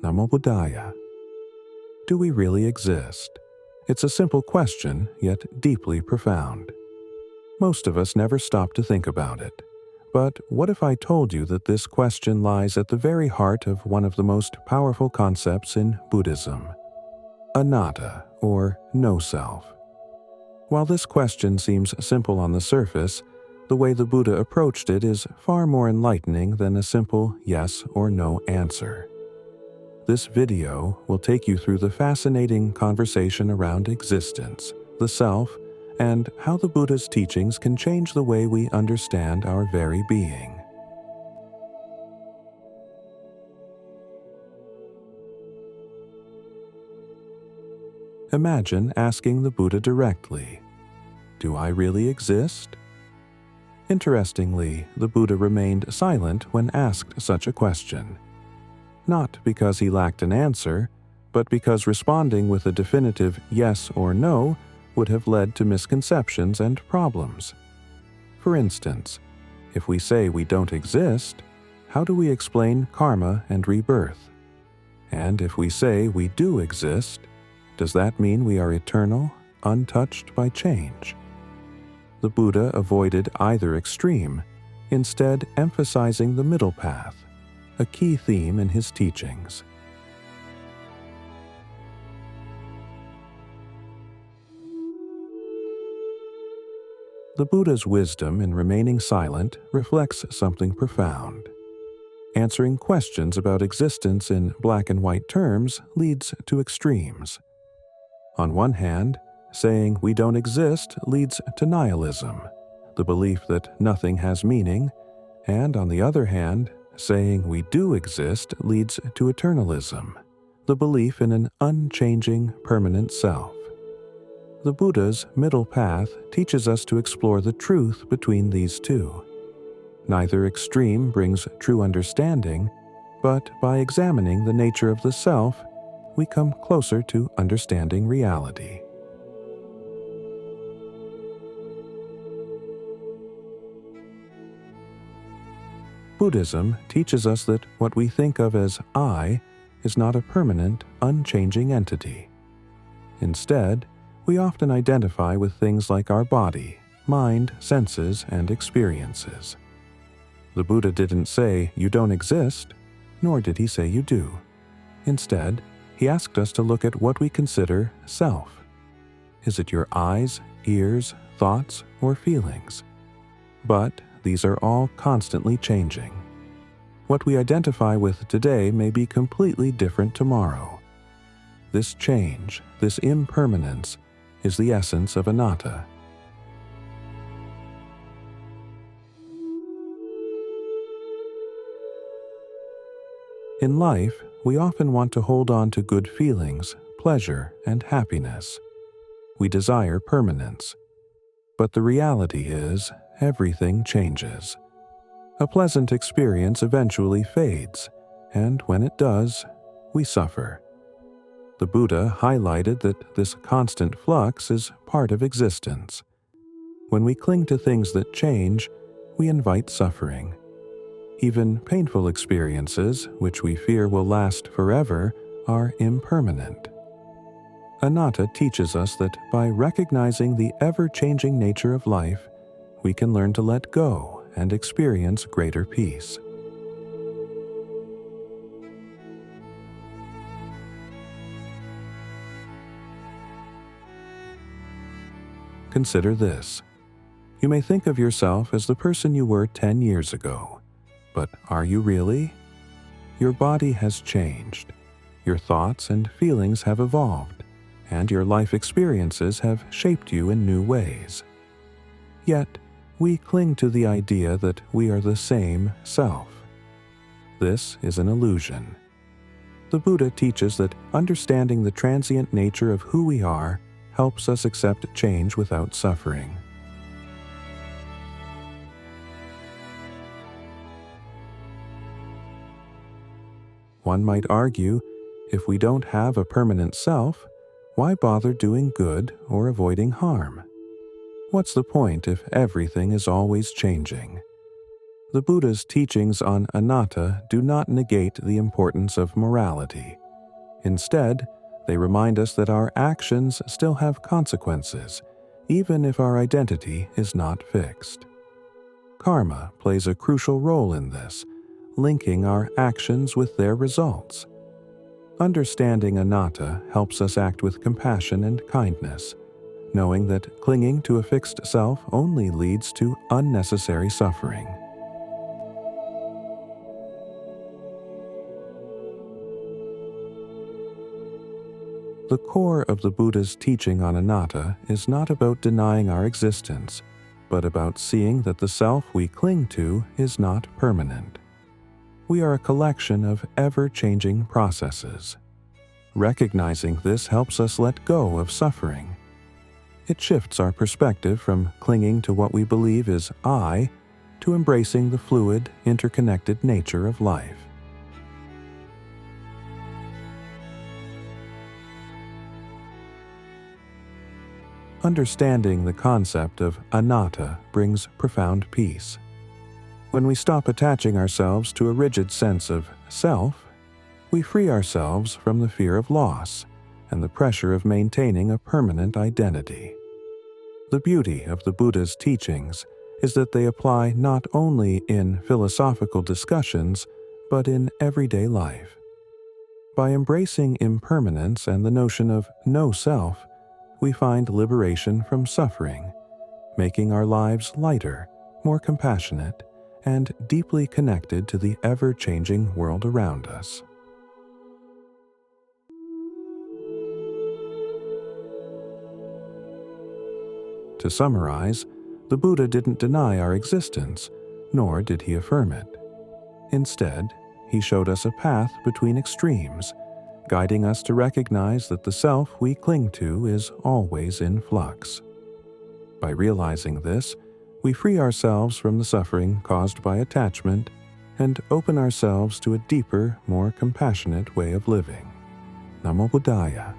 Namo Buddhaya. Do we really exist? It's a simple question, yet deeply profound. Most of us never stop to think about it. But what if I told you that this question lies at the very heart of one of the most powerful concepts in Buddhism, Anatta, or no self? While this question seems simple on the surface, the way the Buddha approached it is far more enlightening than a simple yes or no answer. This video will take you through the fascinating conversation around existence, the self, and how the Buddha's teachings can change the way we understand our very being. Imagine asking the Buddha directly, "Do I really exist?" Interestingly, the Buddha remained silent when asked such a question. Not because he lacked an answer, but because responding with a definitive yes or no would have led to misconceptions and problems. For instance, if we say we don't exist, how do we explain karma and rebirth? And if we say we do exist, does that mean we are eternal, untouched by change? The Buddha avoided either extreme, instead emphasizing the middle path, a key theme in his teachings. The Buddha's wisdom in remaining silent reflects something profound. Answering questions about existence in black and white terms leads to extremes. On one hand, saying we don't exist leads to nihilism, the belief that nothing has meaning, and on the other hand, saying we do exist leads to eternalism, the belief in an unchanging, permanent self. The Buddha's middle path teaches us to explore the truth between these two. Neither extreme brings true understanding, but by examining the nature of the self, we come closer to understanding reality. Buddhism teaches us that what we think of as I is not a permanent, unchanging entity. Instead, we often identify with things like our body, mind, senses, and experiences. The Buddha didn't say you don't exist, nor did he say you do. Instead, he asked us to look at what we consider self. Is it your eyes, ears, thoughts, or feelings? But these are all constantly changing. What we identify with today may be completely different tomorrow. This change, this impermanence, is the essence of Anatta. In life, we often want to hold on to good feelings, pleasure, and happiness. We desire permanence. But the reality is, everything changes. A pleasant experience eventually fades, and when it does, we suffer. The Buddha highlighted that this constant flux is part of existence. When we cling to things that change, we invite suffering. Even painful experiences, which we fear will last forever, are impermanent. Anatta teaches us that by recognizing the ever-changing nature of life, we can learn to let go and experience greater peace. Consider this. You may think of yourself as the person you were 10 years ago, but are you really? Your body has changed. Your thoughts and feelings have evolved, and your life experiences have shaped you in new ways. Yet, we cling to the idea that we are the same self. This is an illusion. The Buddha teaches that understanding the transient nature of who we are helps us accept change without suffering. One might argue, if we don't have a permanent self, why bother doing good or avoiding harm? What's the point if everything is always changing? The Buddha's teachings on anatta do not negate the importance of morality. Instead, they remind us that our actions still have consequences, even if our identity is not fixed. Karma plays a crucial role in this, linking our actions with their results. Understanding anatta helps us act with compassion and kindness, knowing that clinging to a fixed self only leads to unnecessary suffering. The core of the Buddha's teaching on anatta is not about denying our existence, but about seeing that the self we cling to is not permanent. We are a collection of ever-changing processes. Recognizing this helps us let go of suffering. It shifts our perspective from clinging to what we believe is I to embracing the fluid, interconnected nature of life. Understanding the concept of anatta brings profound peace. When we stop attaching ourselves to a rigid sense of self, we free ourselves from the fear of loss and the pressure of maintaining a permanent identity. The beauty of the Buddha's teachings is that they apply not only in philosophical discussions, but in everyday life. By embracing impermanence and the notion of no self, we find liberation from suffering, making our lives lighter, more compassionate, and deeply connected to the ever-changing world around us. To summarize, the Buddha didn't deny our existence, nor did he affirm it. Instead, he showed us a path between extremes, guiding us to recognize that the self we cling to is always in flux. By realizing this, we free ourselves from the suffering caused by attachment and open ourselves to a deeper, more compassionate way of living. Namo Buddhaya.